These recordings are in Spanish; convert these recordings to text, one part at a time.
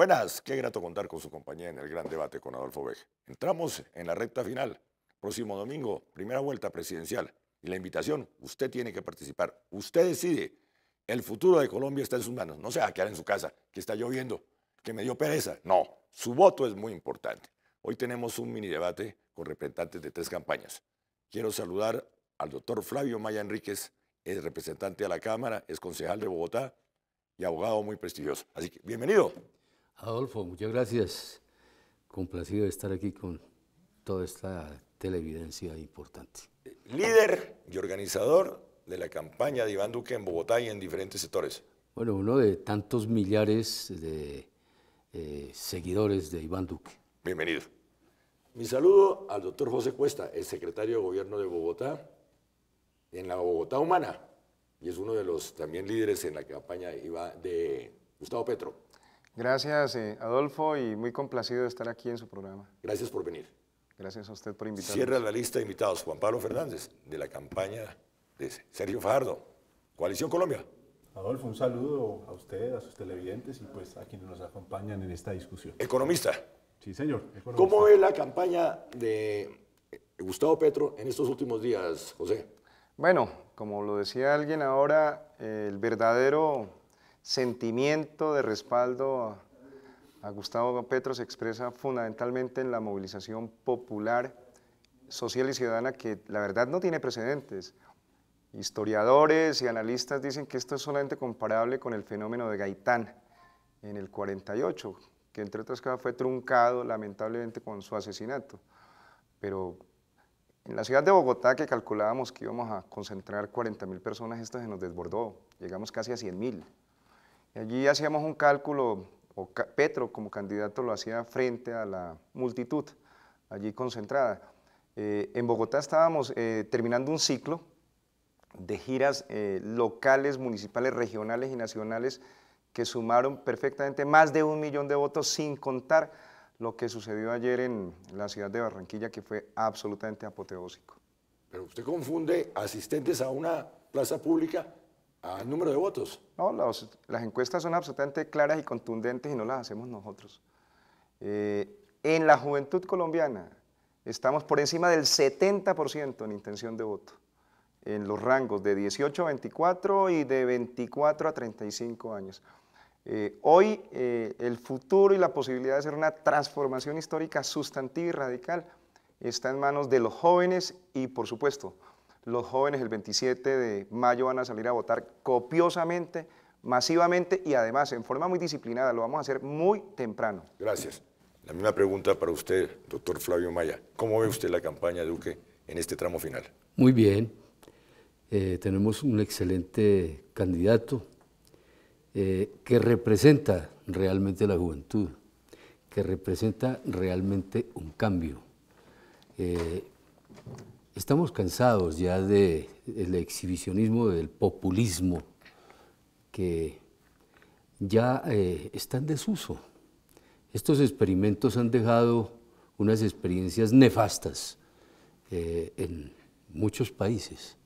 Buenas, qué grato contar con su compañía en el gran debate con Adolfo Vega. Entramos en la recta final. Próximo domingo, primera vuelta presidencial. Y la invitación, usted tiene que participar. Usted decide. El futuro de Colombia está en sus manos. No se va a quedar en su casa, que está lloviendo, que me dio pereza. No, su voto es muy importante. Hoy tenemos un mini debate con representantes de 3 campañas. Quiero saludar al doctor Flavio Maya Enríquez, es representante a la Cámara, es concejal de Bogotá y abogado muy prestigioso. Así que, bienvenido. Adolfo, muchas gracias. Complacido de estar aquí con toda esta televidencia importante. Líder y organizador de la campaña de Iván Duque en Bogotá y en diferentes sectores. Bueno, uno de tantos millares de seguidores de Iván Duque. Bienvenido. Mi saludo al doctor José Cuesta, el secretario de Gobierno de Bogotá, en la Bogotá Humana, y es uno de los también líderes en la campaña de Gustavo Petro. Gracias, Adolfo, y muy complacido de estar aquí en su programa. Gracias por venir. Gracias a usted por invitarnos. Cierra la lista de invitados Juan Pablo Fernández, de la campaña de Sergio Fajardo, Coalición Colombia. Adolfo, un saludo a usted, a sus televidentes y pues a quienes nos acompañan en esta discusión. Economista. Sí, señor. Economista. ¿Cómo ve la campaña de Gustavo Petro en estos últimos días, José? Bueno, como lo decía alguien ahora, el verdadero sentimiento de respaldo a Gustavo Petro se expresa fundamentalmente en la movilización popular, social y ciudadana que la verdad no tiene precedentes. Historiadores y analistas dicen que esto es solamente comparable con el fenómeno de Gaitán en el 48, que entre otras cosas fue truncado lamentablemente con su asesinato. Pero en la ciudad de Bogotá, que calculábamos que íbamos a concentrar 40.000 personas, esto se nos desbordó, llegamos casi a 100.000. Allí hacíamos un cálculo, Petro como candidato lo hacía frente a la multitud allí concentrada. En Bogotá estábamos terminando un ciclo de giras locales, municipales, regionales y nacionales que sumaron perfectamente más de 1 millón de votos, sin contar lo que sucedió ayer en la ciudad de Barranquilla, que fue absolutamente apoteósico. Pero usted confunde asistentes a una plaza pública al número de votos. No, las encuestas son absolutamente claras y contundentes y no las hacemos nosotros. En la juventud colombiana estamos por encima del 70% en intención de voto, en los rangos de 18 a 24 y de 24 a 35 años. Hoy el futuro y la posibilidad de hacer una transformación histórica sustantiva y radical está en manos de los jóvenes y, por supuesto, los jóvenes el 27 de mayo van a salir a votar copiosamente, masivamente y además en forma muy disciplinada. Lo vamos a hacer muy temprano. Gracias. La misma pregunta para usted, doctor Flavio Maya. ¿Cómo ve usted la campaña de Duque en este tramo final? Muy bien. Tenemos un excelente candidato que representa realmente la juventud, que representa realmente un cambio. Estamos cansados ya del exhibicionismo, del populismo, que ya está en desuso. Estos experimentos han dejado unas experiencias nefastas en muchos países,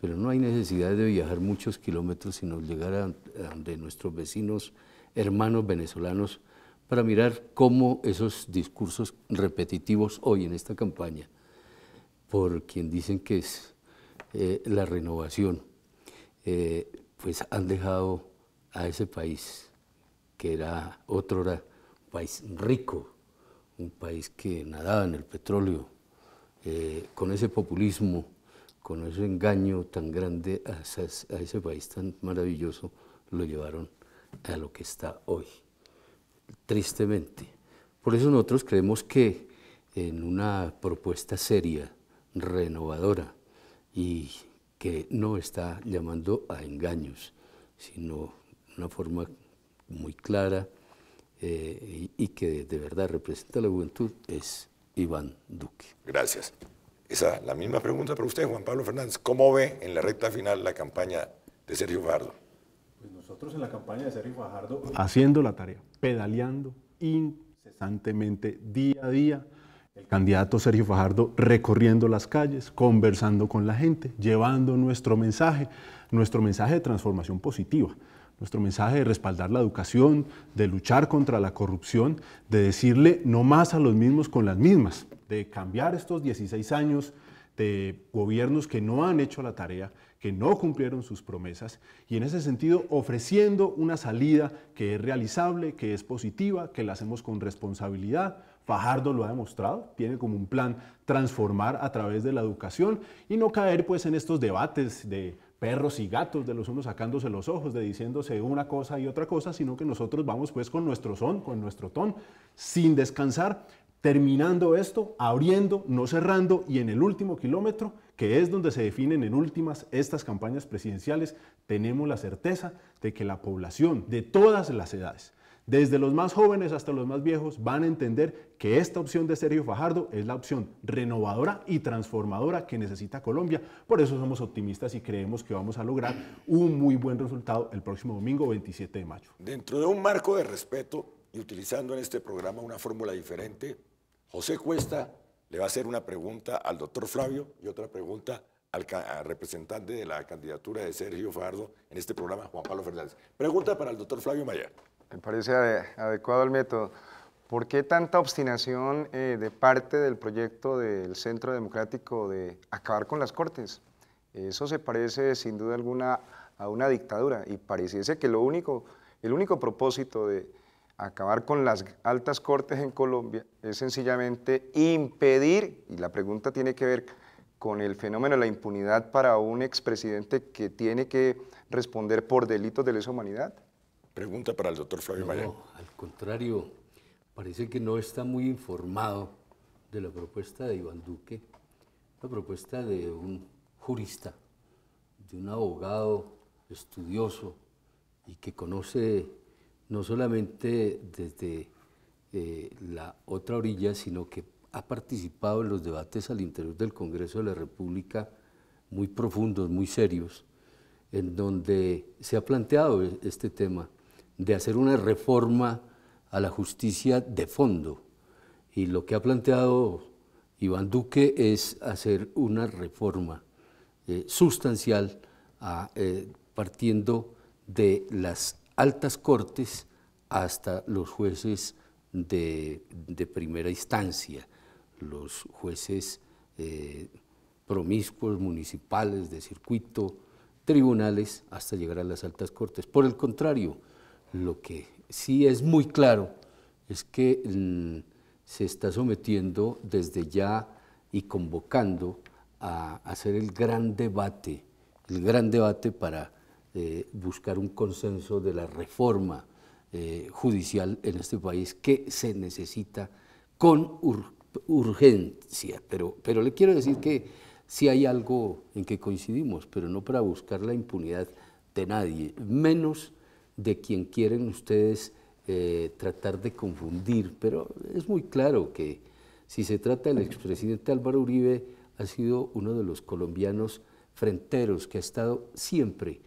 pero no hay necesidad de viajar muchos kilómetros sino llegar a donde nuestros vecinos, hermanos venezolanos, para mirar cómo esos discursos repetitivos hoy en esta campaña, por quien dicen que es la renovación, pues han dejado a ese país, que era otrora un país rico, un país que nadaba en el petróleo, con ese populismo, con ese engaño tan grande a ese país tan maravilloso, lo llevaron a lo que está hoy, tristemente. Por eso nosotros creemos que en una propuesta seria, renovadora y que no está llamando a engaños, sino una forma muy clara y que de verdad representa a la juventud, es Iván Duque. Gracias. La misma pregunta para usted, Juan Pablo Fernández. ¿Cómo ve en la recta final la campaña de Sergio Fajardo? Pues nosotros en la campaña de Sergio Fajardo, haciendo la tarea, pedaleando incesantemente, día a día, el candidato Sergio Fajardo recorriendo las calles, conversando con la gente, llevando nuestro mensaje de transformación positiva, nuestro mensaje de respaldar la educación, de luchar contra la corrupción, de decirle no más a los mismos con las mismas, de cambiar estos 16 años de gobiernos que no han hecho la tarea, que no cumplieron sus promesas y en ese sentido ofreciendo una salida que es realizable, que es positiva, que la hacemos con responsabilidad. Fajardo lo ha demostrado, tiene como un plan transformar a través de la educación y no caer pues en estos debates de perros y gatos, de los unos sacándose los ojos, de diciéndose una cosa y otra cosa, sino que nosotros vamos pues con nuestro son, con nuestro ton, sin descansar, terminando esto, abriendo, no cerrando y en el último kilómetro, que es donde se definen en últimas estas campañas presidenciales, tenemos la certeza de que la población de todas las edades, desde los más jóvenes hasta los más viejos, van a entender que esta opción de Sergio Fajardo es la opción renovadora y transformadora que necesita Colombia. Por eso somos optimistas y creemos que vamos a lograr un muy buen resultado el próximo domingo 27 de mayo. Dentro de un marco de respeto y utilizando en este programa una fórmula diferente, José Cuesta le va a hacer una pregunta al doctor Flavio y otra pregunta al representante de la candidatura de Sergio Fajardo en este programa, Juan Pablo Fernández. Pregunta para el doctor Flavio Maya. Me parece adecuado el método. ¿Por qué tanta obstinación de parte del proyecto del Centro Democrático de acabar con las Cortes? Eso se parece sin duda alguna a una dictadura y pareciese que el único propósito de acabar con las altas cortes en Colombia es sencillamente impedir, y la pregunta tiene que ver con el fenómeno de la impunidad para un expresidente que tiene que responder por delitos de lesa humanidad. Pregunta para el doctor Flavio Maya. No, al contrario, parece que no está muy informado de la propuesta de Iván Duque, la propuesta de un jurista, de un abogado estudioso y que conoce no solamente desde la otra orilla, sino que ha participado en los debates al interior del Congreso de la República muy profundos, muy serios, en donde se ha planteado este tema de hacer una reforma a la justicia de fondo. Y lo que ha planteado Iván Duque es hacer una reforma sustancial partiendo de las altas cortes hasta los jueces de primera instancia, los jueces promiscuos, municipales, de circuito, tribunales, hasta llegar a las altas cortes. Por el contrario, lo que sí es muy claro es que se está sometiendo desde ya y convocando a hacer el gran debate para buscar un consenso de la reforma judicial en este país que se necesita con urgencia. Pero le quiero decir que sí hay algo en que coincidimos, pero no para buscar la impunidad de nadie, menos de quien quieren ustedes tratar de confundir, pero es muy claro que si se trata del expresidente Álvaro Uribe, ha sido uno de los colombianos fronteros que ha estado siempre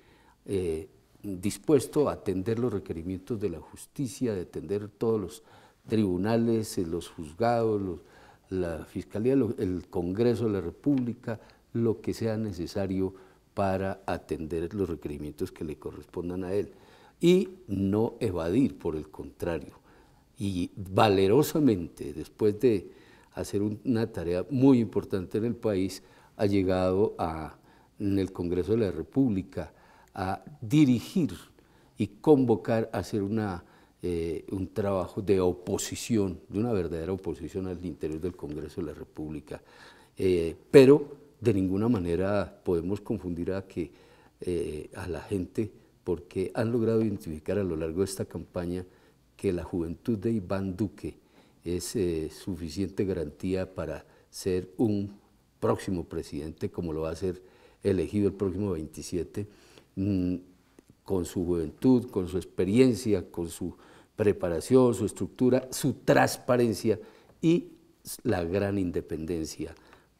dispuesto a atender los requerimientos de la justicia, de atender todos los tribunales, los juzgados, la Fiscalía, el Congreso de la República, lo que sea necesario para atender los requerimientos que le correspondan a él. Y no evadir, por el contrario, y valerosamente, después de hacer una tarea muy importante en el país, ha llegado en el Congreso de la República a dirigir y convocar a hacer un trabajo de oposición, de una verdadera oposición al interior del Congreso de la República. Pero de ninguna manera podemos confundir a la gente, porque han logrado identificar a lo largo de esta campaña que la juventud de Iván Duque es suficiente garantía para ser un próximo presidente, como lo va a ser elegido el próximo 27, con su juventud, con su experiencia, con su preparación, su estructura, su transparencia y la gran independencia,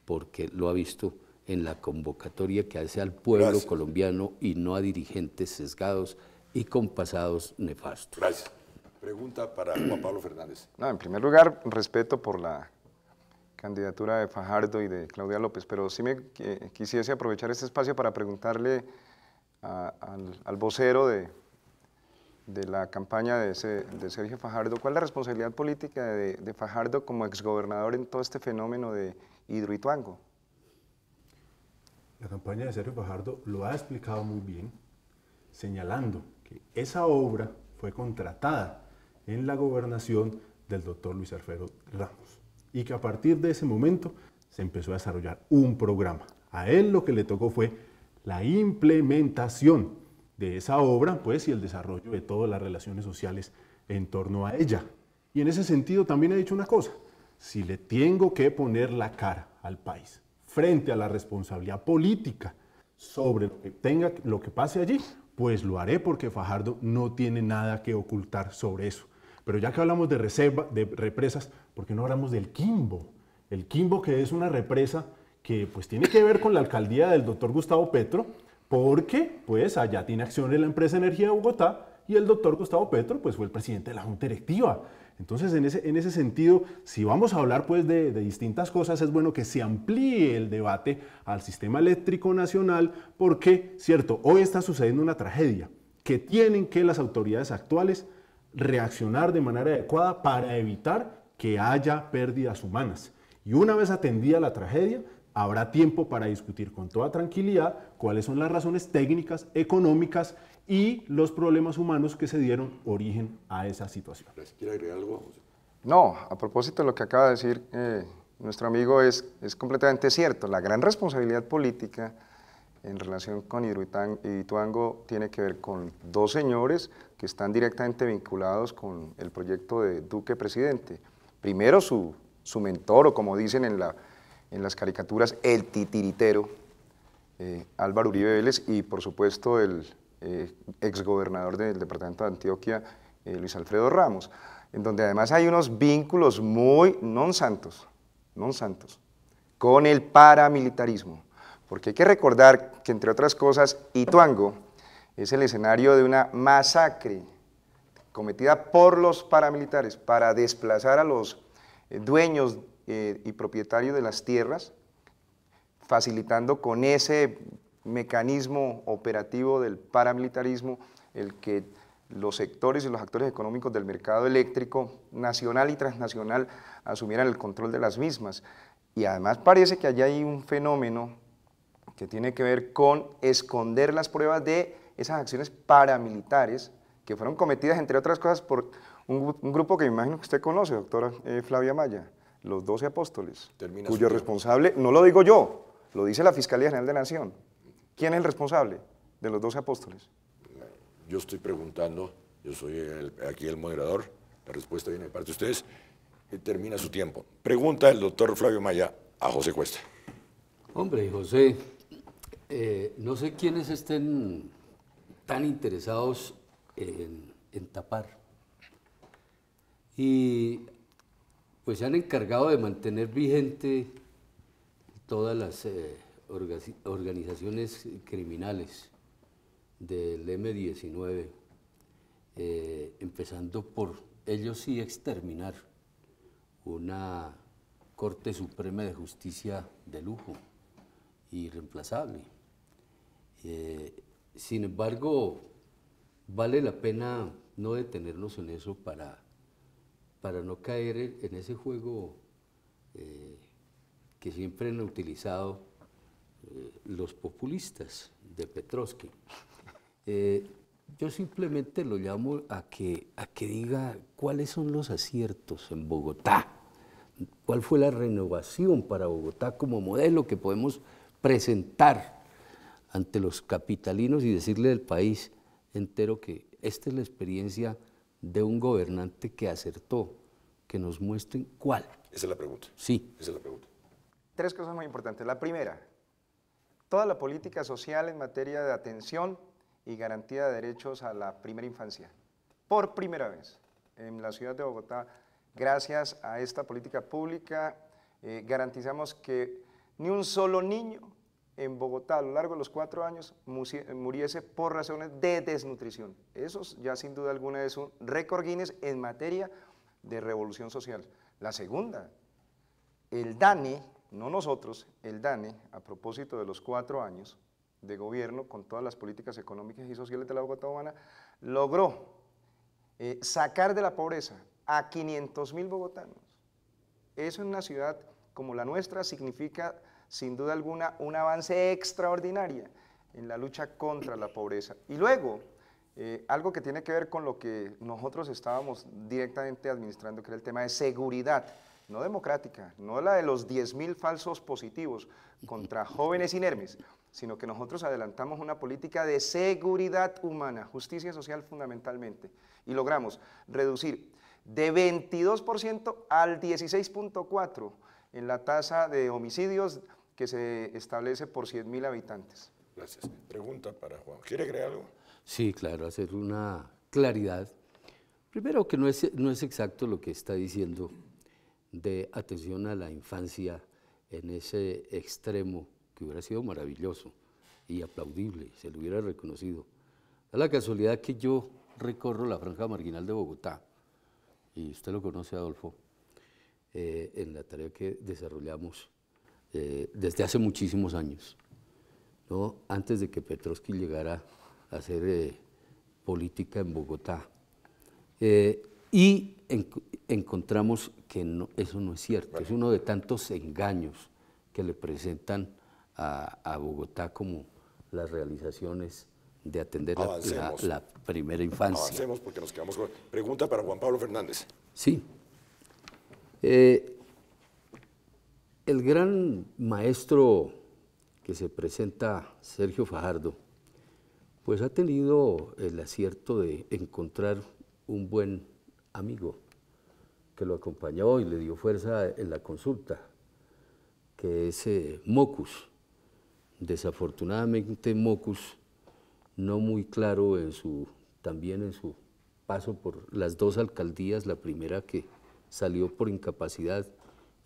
porque lo ha visto en la convocatoria que hace al pueblo colombiano y no a dirigentes sesgados y con pasados nefastos. Gracias. Pregunta para Juan Pablo Fernández. No, en primer lugar, respeto por la candidatura de Fajardo y de Claudia López, pero sí quisiese aprovechar este espacio para preguntarle al vocero de de la campaña de Sergio Fajardo, ¿cuál es la responsabilidad política de Fajardo como exgobernador en todo este fenómeno de Hidroituango? La campaña de Sergio Fajardo lo ha explicado muy bien, señalando que esa obra fue contratada en la gobernación del doctor Luis Alfredo Ramos y que a partir de ese momento se empezó a desarrollar un programa. A él lo que le tocó fue la implementación de esa obra, pues, y el desarrollo de todas las relaciones sociales en torno a ella. Y en ese sentido también he dicho una cosa: si le tengo que poner la cara al país frente a la responsabilidad política sobre lo que pase allí, pues lo haré, porque Fajardo no tiene nada que ocultar sobre eso. Pero ya que hablamos de represas, ¿por qué no hablamos del Quimbo? El Quimbo, que es una represa que pues tiene que ver con la alcaldía del doctor Gustavo Petro, porque pues allá tiene acciones la empresa Energía de Bogotá y el doctor Gustavo Petro pues fue el presidente de la Junta Directiva. Entonces en ese sentido, si vamos a hablar pues de distintas cosas, es bueno que se amplíe el debate al sistema eléctrico nacional, porque, cierto, hoy está sucediendo una tragedia que tienen que las autoridades actuales reaccionar de manera adecuada para evitar que haya pérdidas humanas. Y una vez atendida la tragedia, habrá tiempo para discutir con toda tranquilidad cuáles son las razones técnicas, económicas y los problemas humanos que se dieron origen a esa situación. ¿Quiere agregar algo? No, a propósito de lo que acaba de decir nuestro amigo, es completamente cierto. La gran responsabilidad política en relación con Hidroituango tiene que ver con dos señores que están directamente vinculados con el proyecto de Duque presidente. Primero su mentor, o como dicen en las caricaturas, el titiritero, Álvaro Uribe Vélez, y por supuesto el exgobernador del departamento de Antioquia, Luis Alfredo Ramos, en donde además hay unos vínculos muy non santos, con el paramilitarismo. Porque hay que recordar que, entre otras cosas, Ituango es el escenario de una masacre cometida por los paramilitares para desplazar a los dueños y propietarios de las tierras, facilitando con ese mecanismo operativo del paramilitarismo el que los sectores y los actores económicos del mercado eléctrico nacional y transnacional asumieran el control de las mismas. Y además parece que allá hay un fenómeno que tiene que ver con esconder las pruebas de esas acciones paramilitares que fueron cometidas, entre otras cosas, por un grupo que me imagino que usted conoce, doctora Flavia Maya, los 12 apóstoles, cuyo responsable, no lo digo yo, lo dice la Fiscalía General de la Nación. ¿Quién es el responsable de los 12 apóstoles? Yo estoy preguntando, yo soy aquí el moderador, la respuesta viene de parte de ustedes, y termina su tiempo. Pregunta el doctor Flavio Maya a José Cuesta. Hombre, José, no sé quiénes estén tan interesados en tapar. Y pues se han encargado de mantener vigente todas las organizaciones criminales del M-19, empezando por ellos sí exterminar una Corte Suprema de Justicia de lujo, irreemplazable. Sin embargo, vale la pena no detenernos en eso para no caer en ese juego que siempre han utilizado los populistas de Petrovsky. Yo simplemente lo llamo a que diga cuáles son los aciertos en Bogotá, cuál fue la renovación para Bogotá como modelo que podemos presentar ante los capitalinos y decirle al país entero que esta es la experiencia de un gobernante que acertó, que nos muestren cuál. Esa es la pregunta. Sí. Esa es la pregunta. Tres cosas muy importantes. La primera, toda la política social en materia de atención y garantía de derechos a la primera infancia. Por primera vez en la ciudad de Bogotá, gracias a esta política pública, garantizamos que ni un solo niño en Bogotá a lo largo de los 4 años muriese por razones de desnutrición. Eso ya sin duda alguna es un récord Guinness en materia de revolución social. La segunda, el DANE, no nosotros, el DANE, a propósito de los 4 años de gobierno con todas las políticas económicas y sociales de la Bogotá Humana, logró sacar de la pobreza a 500.000 bogotanos. Eso en una ciudad como la nuestra significa, sin duda alguna, un avance extraordinario en la lucha contra la pobreza. Y luego, algo que tiene que ver con lo que nosotros estábamos directamente administrando, que era el tema de seguridad, no democrática, no la de los 10.000 falsos positivos contra jóvenes inermes, sino que nosotros adelantamos una política de seguridad humana, justicia social fundamentalmente, y logramos reducir de 22% al 16.4% en la tasa de homicidios que se establece por 100.000 habitantes. Gracias. Pregunta para Juan. ¿Quiere agregar algo? Sí, claro, hacer una claridad. Primero que no es exacto lo que está diciendo de atención a la infancia en ese extremo, que hubiera sido maravilloso y aplaudible, se lo hubiera reconocido. Da la casualidad que yo recorro la franja marginal de Bogotá, y usted lo conoce, Adolfo, en la tarea que desarrollamos desde hace muchísimos años, ¿no? Antes de que Petrovsky llegara a hacer política en Bogotá. Y encontramos que eso no es cierto, bueno. Es uno de tantos engaños que le presentan a Bogotá como las realizaciones de atender la primera infancia. Avancemos porque nos quedamos con... Pregunta para Juan Pablo Fernández. Sí. El gran maestro que se presenta, Sergio Fajardo, pues ha tenido el acierto de encontrar un buen amigo que lo acompañó y le dio fuerza en la consulta, que es Mocus. Desafortunadamente Mocus, no muy claro también en su paso por las dos alcaldías, la primera que salió por incapacidad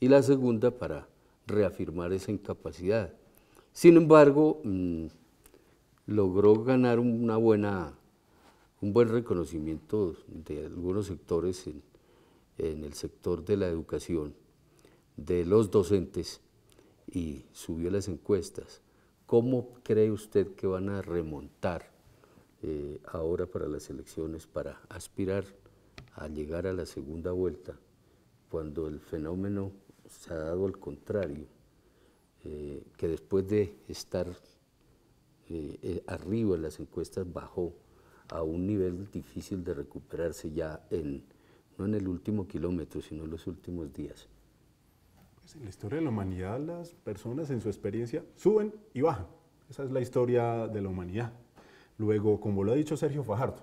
y la segunda para reafirmar esa incapacidad. Sin embargo, logró ganar un buen reconocimiento de algunos sectores en el sector de la educación, de los docentes, y subió las encuestas. ¿Cómo cree usted que van a remontar ahora para las elecciones para aspirar a llegar a la segunda vuelta, cuando el fenómeno se ha dado al contrario, que después de estar arriba en las encuestas bajó a un nivel difícil de recuperarse ya no en el último kilómetro, sino en los últimos días? Pues en la historia de la humanidad, las personas en su experiencia suben y bajan. Esa es la historia de la humanidad. Luego, como lo ha dicho Sergio Fajardo,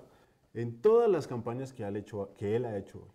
en todas las campañas que él ha hecho hoy,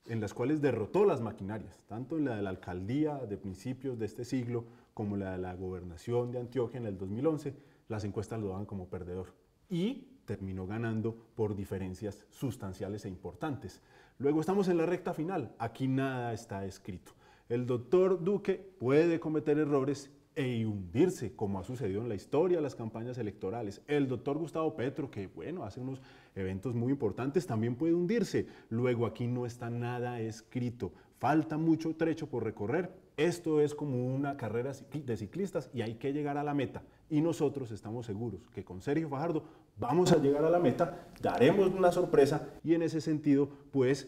en las cuales derrotó las maquinarias, tanto en la de la alcaldía de principios de este siglo como la de la gobernación de Antioquia en el 2011, las encuestas lo daban como perdedor y terminó ganando por diferencias sustanciales e importantes. Luego estamos en la recta final, aquí nada está escrito. El doctor Duque puede cometer errores e hundirse, como ha sucedido en la historia de las campañas electorales. El doctor Gustavo Petro, que bueno, hace unos eventos muy importantes, también puede hundirse. Luego aquí no está nada escrito, falta mucho trecho por recorrer. Esto es como una carrera de ciclistas y hay que llegar a la meta. Y nosotros estamos seguros que con Sergio Fajardo vamos a llegar a la meta, daremos una sorpresa y en ese sentido, pues,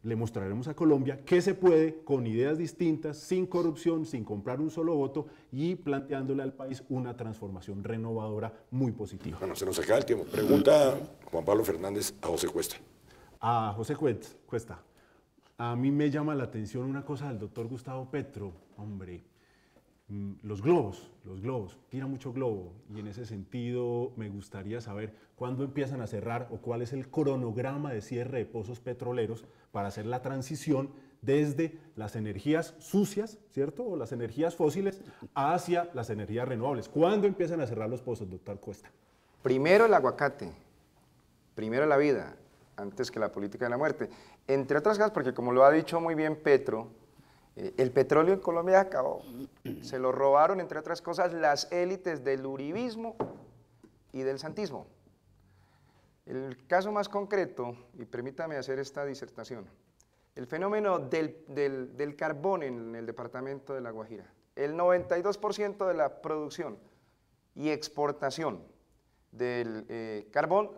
le mostraremos a Colombia que se puede con ideas distintas, sin corrupción, sin comprar un solo voto y planteándole al país una transformación renovadora muy positiva. Bueno, se nos acaba el tiempo. Pregunta Juan Pablo Fernández a José Cuesta. A José Cuesta, a mí me llama la atención una cosa del doctor Gustavo Petro, hombre, los globos, tira mucho globo y en ese sentido me gustaría saber cuándo empiezan a cerrar o cuál es el cronograma de cierre de pozos petroleros para hacer la transición desde las energías sucias, ¿cierto? O las energías fósiles hacia las energías renovables. ¿Cuándo empiezan a cerrar los pozos, doctor Cuesta? Primero el aguacate, primero la vida, antes que la política de la muerte. Entre otras cosas, porque como lo ha dicho muy bien Petro, el petróleo en Colombia acabó. Se lo robaron, entre otras cosas, las élites del uribismo y del santismo. El caso más concreto, y permítame hacer esta disertación, el fenómeno del carbón en el departamento de La Guajira. El 92% de la producción y exportación del carbón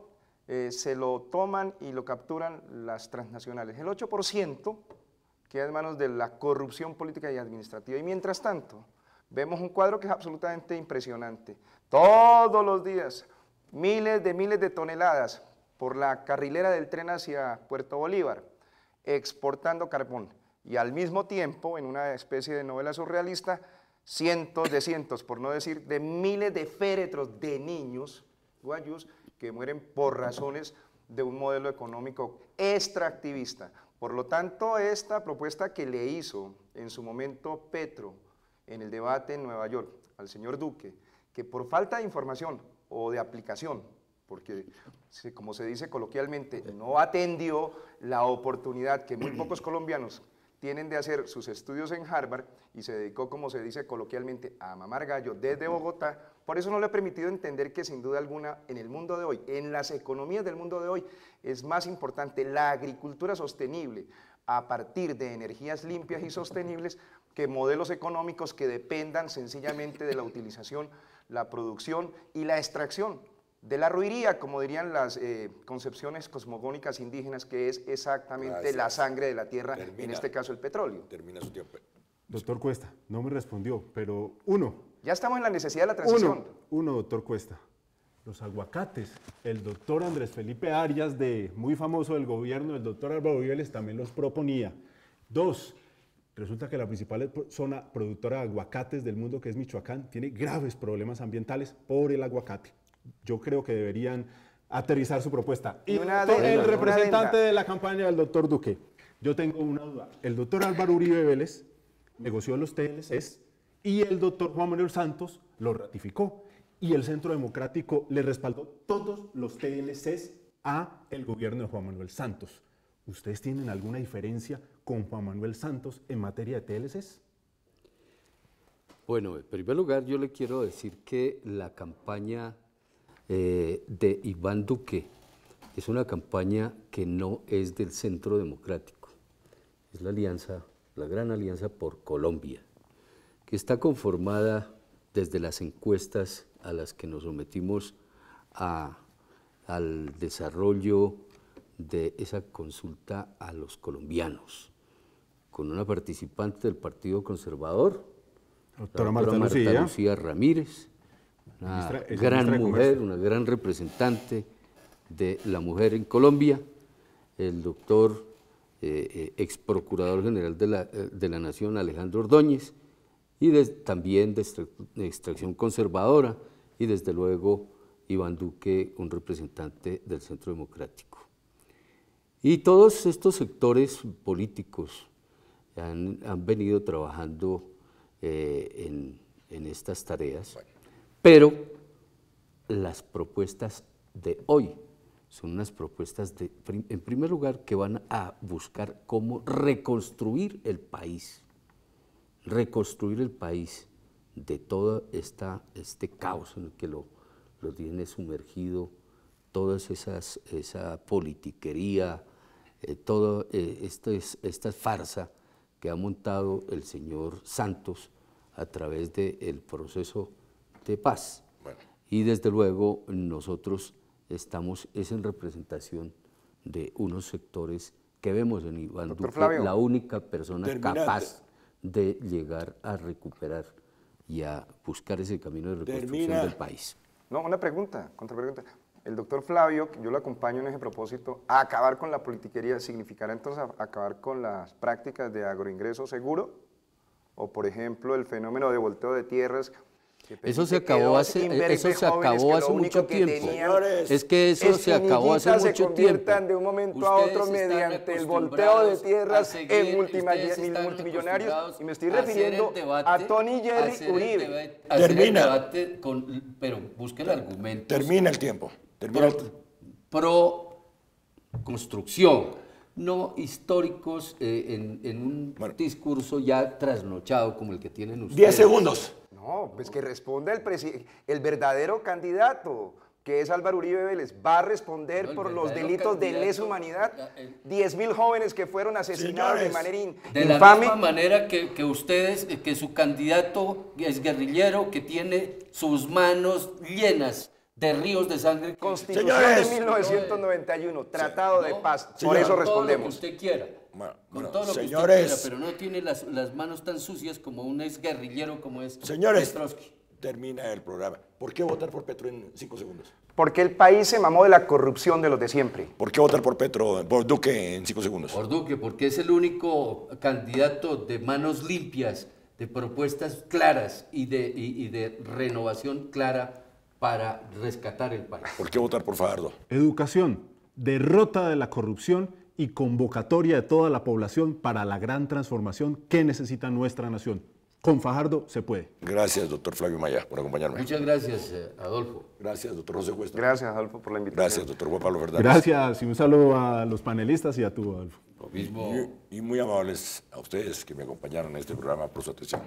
se lo toman y lo capturan las transnacionales. El 8% queda en manos de la corrupción política y administrativa. Y mientras tanto, vemos un cuadro que es absolutamente impresionante. Todos los días, miles de toneladas por la carrilera del tren hacia Puerto Bolívar, exportando carbón. Y al mismo tiempo, en una especie de novela surrealista, cientos, por no decir de miles de féretros de niños guayús que mueren por razones de un modelo económico extractivista. Por lo tanto, esta propuesta que le hizo en su momento Petro en el debate en Nueva York al señor Duque, que por falta de información o de aplicación, porque como se dice coloquialmente, no atendió la oportunidad que muy pocos colombianos tienen de hacer sus estudios en Harvard y se dedicó, como se dice coloquialmente, a mamar gallo desde Bogotá, por eso no le ha permitido entender que sin duda alguna en el mundo de hoy, en las economías del mundo de hoy, es más importante la agricultura sostenible a partir de energías limpias y sostenibles que modelos económicos que dependan sencillamente de la utilización, la producción y la extracción de la ruiría, como dirían las concepciones cosmogónicas indígenas, que es exactamente la sangre de la tierra, en este caso el petróleo. Termina su tiempo. Doctor Cuesta, no me respondió, pero ya estamos en la necesidad de la transición. Uno, doctor Cuesta. Los aguacates, el doctor Andrés Felipe Arias, muy famoso del gobierno, el doctor Álvaro Vélez también los proponía. 2, resulta que la principal zona productora de aguacates del mundo, que es Michoacán, tiene graves problemas ambientales por el aguacate. Yo creo que deberían aterrizar su propuesta. Y el representante de la campaña del doctor Duque, yo tengo una duda. El doctor Álvaro Uribe Vélez negoció los TLCs y el doctor Juan Manuel Santos lo ratificó. Y el Centro Democrático le respaldó todos los TLCs a el gobierno de Juan Manuel Santos. ¿Ustedes tienen alguna diferencia con Juan Manuel Santos en materia de TLCs? Bueno, en primer lugar yo le quiero decir que la campaña de Iván Duque es una campaña que no es del Centro Democrático, es la alianza, la Gran Alianza por Colombia, que está conformada desde las encuestas a las que nos sometimos al desarrollo de esa consulta a los colombianos, con una participante del Partido Conservador, doctora Marta Lucía Ramírez, una gran mujer, una gran representante de la mujer en Colombia, el doctor ex procurador general de la Nación, Alejandro Ordóñez, y también de extracción conservadora, y desde luego Iván Duque, un representante del Centro Democrático. Y todos estos sectores políticos han venido trabajando en estas tareas, pero las propuestas de hoy son unas propuestas, en primer lugar, que van a buscar cómo reconstruir el país de todo este caos en el que lo tiene sumergido, todas esa politiquería, toda esta farsa que ha montado el señor Santos a través del proceso de paz. Bueno. Y desde luego nosotros estamos en representación de unos sectores que vemos en Iván Duque, la única persona capaz de llegar a recuperar y a buscar ese camino de reconstrucción del país. No, una pregunta, contrapregunta. El doctor Flavio, que yo lo acompaño en ese propósito, a acabar con la politiquería, ¿significará entonces acabar con las prácticas de agroingreso seguro? O, por ejemplo, el fenómeno de volteo de tierras. Eso se acabó hace mucho tiempo. Es que eso se acabó hace mucho tiempo. Se conviertan de un momento a otro mediante el volteo de tierras en multimillonarios. Y me estoy refiriendo a Tony Jerry Uribe. Termina. Pero busquen argumentos. Termina el tiempo. Pro construcción, no históricos en un discurso ya trasnochado como el que tienen ustedes. 10 segundos. No, pues que responda el verdadero candidato, que es Álvaro Uribe Vélez. Va a responder por los delitos de lesa humanidad. 10.000 jóvenes que fueron asesinados de manera infame. De la misma manera que ustedes, que su candidato es guerrillero, que tiene sus manos llenas de ríos de sangre. Constitución Señores. de 1991, Tratado de Paz, por Señor. eso Con todo lo que respondemos. usted quiera. Bueno, Con todo lo que señores. usted quiera, pero no tiene las manos tan sucias como un ex guerrillero como es Señores, Petrovsky. termina el programa. ¿Por qué votar por Petro en 5 segundos? Porque el país se mamó de la corrupción de los de siempre. ¿Por qué votar por Duque en 5 segundos? Por Duque, porque es el único candidato de manos limpias, de propuestas claras y de renovación clara para rescatar el país. ¿Por qué votar por Fajardo? Educación, derrota de la corrupción y convocatoria de toda la población para la gran transformación que necesita nuestra nación. Con Fajardo se puede. Gracias, doctor Flavio Maya, por acompañarme. Muchas gracias, Adolfo. Gracias, doctor José Cuesta. Gracias, Adolfo, por la invitación. Gracias, doctor Juan Pablo Fernández. Gracias y un saludo a los panelistas y a tu, Adolfo. Lo mismo. Y muy amables a ustedes que me acompañaron en este programa por su atención.